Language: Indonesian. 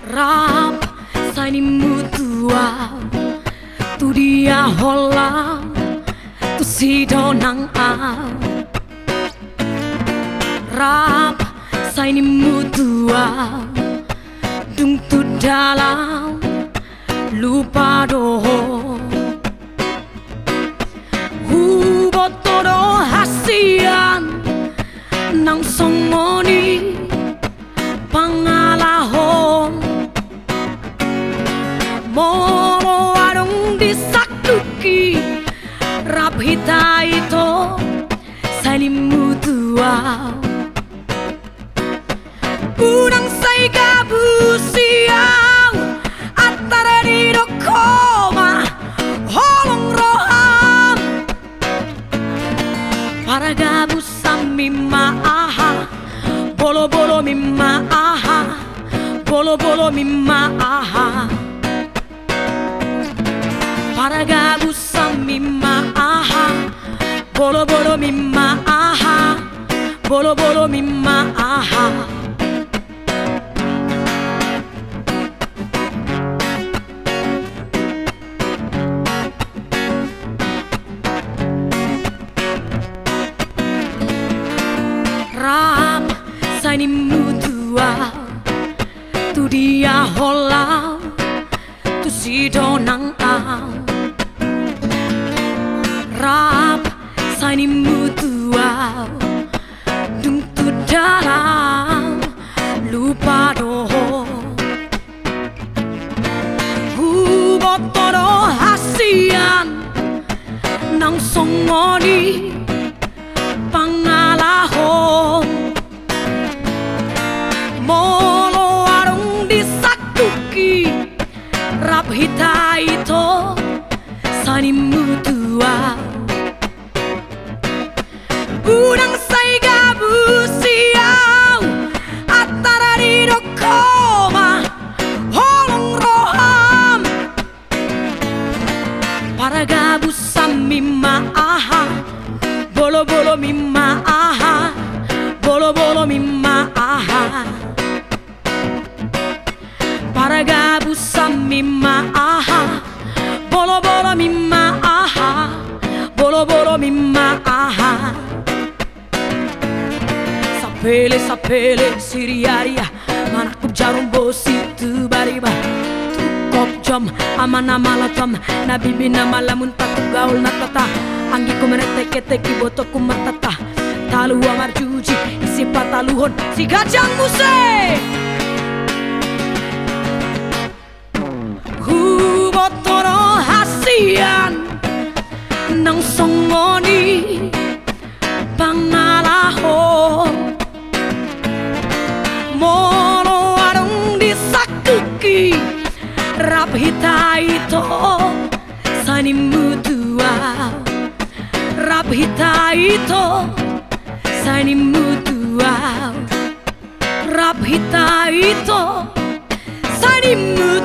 Rap sai mutua tu dia hola tu si donang a rap sai mutua dung tu dalam lupa doho hubotoro hasian nang songoni pangalahon moro arong disakuki rap hita ito sani mutua urang say gabusiaw atara di dokoma holong roham para gabusam mimma aha bolo bolo mimma aha bolo bolo mimma aha para gabusam mimma aha bolo bolo mimma aha bolo bolo mimma aha ram sani mutua tu dia holau tu si donang au rap sani mutua dung tu dalam lupa doho hubotoro hasian nang songoni pangalahon molo arong disakuki rap hita ito sani mutua udang say gabusiaw atara di dokoma holong roham para gabusam mimma aha bolo bolo mimma aha bolo bolo mimma aha para gabusam mimma aha bolo bolo mimma aha bolo bolo mimma aha sapele siriaria manakub jarum bosi tu bariba tukop jom amana malatom nabibi na malamun takub gaul natata anggi kumenete kete kiboto kumatata talu amar juji isi pataluhon si gajang muse hubotoro hasian nang songoni pangalahon moro arong disakuki rap hita ito sani mutua rap hita ito sani mutua rap hita ito sani mutua